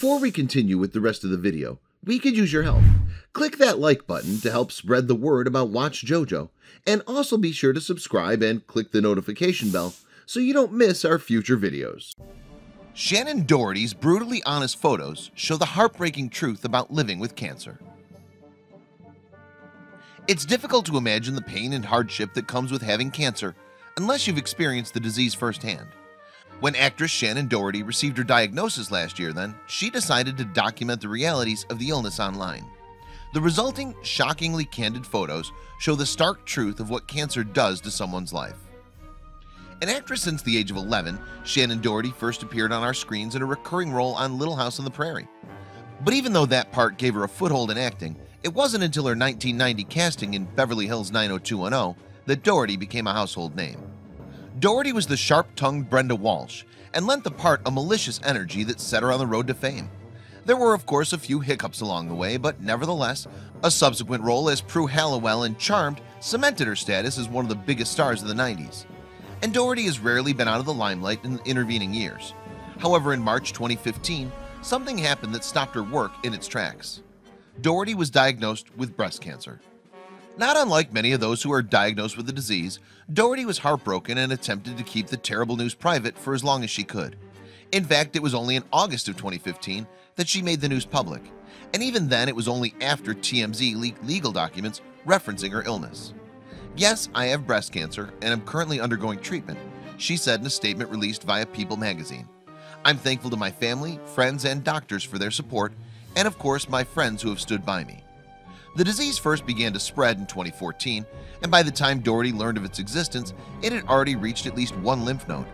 Before we continue with the rest of the video, we could use your help. Click that like button to help spread the word about watchJojo, and also be sure to subscribe and click the notification bell so you don't miss our future videos. Shannen Doherty's brutally honest photos show the heartbreaking truth about living with cancer. It's difficult to imagine the pain and hardship that comes with having cancer unless you've experienced the disease firsthand. When actress Shannen Doherty received her diagnosis last year, she decided to document the realities of the illness online. The resulting shockingly candid photos show the stark truth of what cancer does to someone's life. An actress since the age of 11, Shannen Doherty first appeared on our screens in a recurring role on Little House on the Prairie. But even though that part gave her a foothold in acting, it wasn't until her 1990 casting in Beverly Hills 90210 that Doherty became a household name. Doherty was the sharp-tongued Brenda Walsh and lent the part a malicious energy that set her on the road to fame. There were of course a few hiccups along the way, but nevertheless, a subsequent role as Prue Halliwell in Charmed cemented her status as one of the biggest stars of the 90s. And Doherty has rarely been out of the limelight in the intervening years. However, in March 2015, something happened that stopped her work in its tracks. Doherty was diagnosed with breast cancer. Not unlike many of those who are diagnosed with the disease, Doherty was heartbroken and attempted to keep the terrible news private for as long as she could. In fact, it was only in August of 2015 that she made the news public, and even then it was only after TMZ leaked legal documents referencing her illness. "Yes, I have breast cancer and I'm currently undergoing treatment," she said in a statement released via People magazine. "I'm thankful to my family, friends, and doctors for their support, and of course my friends who have stood by me." The disease first began to spread in 2014, and by the time Doherty learned of its existence, it had already reached at least one lymph node.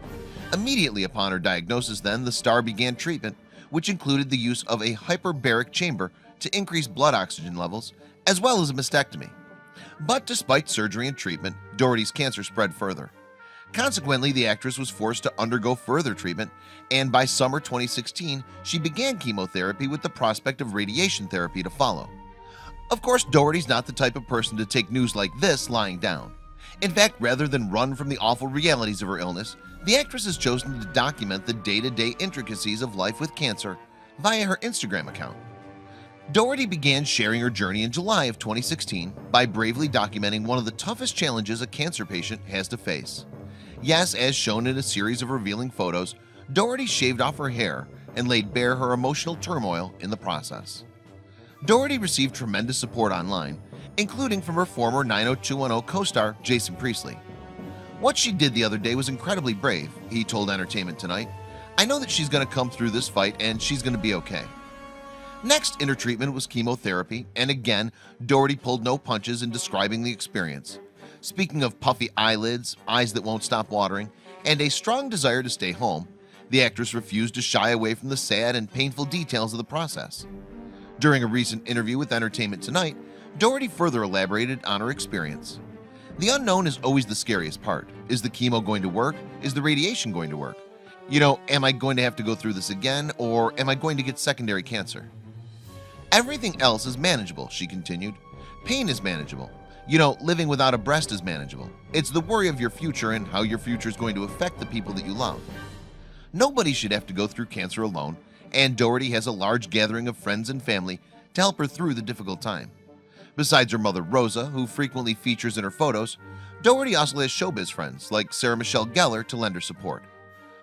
Immediately upon her diagnosis the star began treatment, which included the use of a hyperbaric chamber to increase blood oxygen levels, as well as a mastectomy. But despite surgery and treatment, Doherty's cancer spread further. Consequently, the actress was forced to undergo further treatment, and by summer 2016, she began chemotherapy with the prospect of radiation therapy to follow. Of course, Doherty's not the type of person to take news like this lying down. In fact, rather than run from the awful realities of her illness, the actress has chosen to document the day-to-day intricacies of life with cancer via her Instagram account. Doherty began sharing her journey in July of 2016 by bravely documenting one of the toughest challenges a cancer patient has to face. Yes, as shown in a series of revealing photos, Doherty shaved off her hair and laid bare her emotional turmoil in the process. Doherty received tremendous support online, including from her former 90210 co-star Jason Priestley. "What she did the other day was incredibly brave," he told Entertainment Tonight. "I know that she's going to come through this fight and she's going to be okay." Next in her treatment was chemotherapy, and again Doherty pulled no punches in describing the experience. Speaking of puffy eyelids, eyes that won't stop watering, and a strong desire to stay home, the actress refused to shy away from the sad and painful details of the process. During a recent interview with Entertainment Tonight, Doherty further elaborated on her experience. "The unknown is always the scariest part. Is the chemo going to work? Is the radiation going to work? You know, am I going to have to go through this again, or am I going to get secondary cancer? Everything else is manageable," she continued. "Pain is manageable. You know, living without a breast is manageable. It's the worry of your future and how your future is going to affect the people that you love. Nobody should have to go through cancer alone, and Doherty has a large gathering of friends and family to help her through the difficult time." Besides her mother Rosa, who frequently features in her photos, Doherty also has showbiz friends like Sarah Michelle Gellar to lend her support.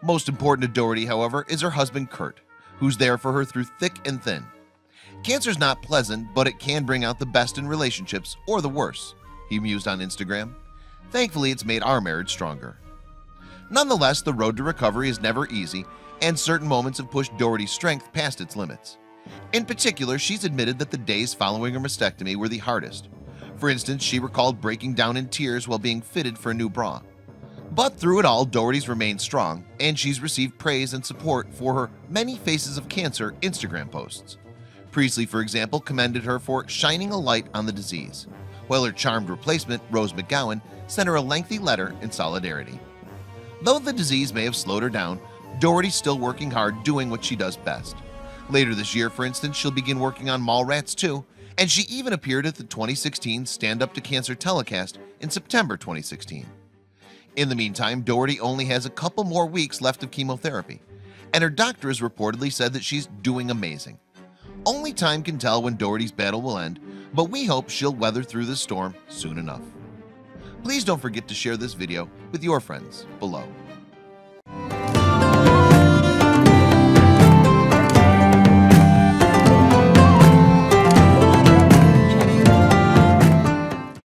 Most important to Doherty, however, is her husband Kurt, who's there for her through thick and thin. "Cancer's not pleasant, but it can bring out the best in relationships or the worst," he mused on Instagram. "Thankfully, it's made our marriage stronger." Nonetheless, the road to recovery is never easy, and certain moments have pushed Doherty's strength past its limits. In particular, she's admitted that the days following her mastectomy were the hardest. For instance, she recalled breaking down in tears while being fitted for a new bra. But through it all, Doherty's remained strong, and she's received praise and support for her "Many Faces of Cancer" Instagram posts. Priestley, for example, commended her for shining a light on the disease, while her Charmed replacement, Rose McGowan, sent her a lengthy letter in solidarity. Though the disease may have slowed her down, Doherty's still working hard doing what she does best. Later this year, for instance, she'll begin working on Mallrats 2, and she even appeared at the 2016 Stand Up to Cancer telecast in September 2016. In the meantime, Doherty only has a couple more weeks left of chemotherapy, and her doctor has reportedly said that she's doing amazing. Only time can tell when Doherty's battle will end, but we hope she'll weather through this storm soon enough. Please don't forget to share this video with your friends below.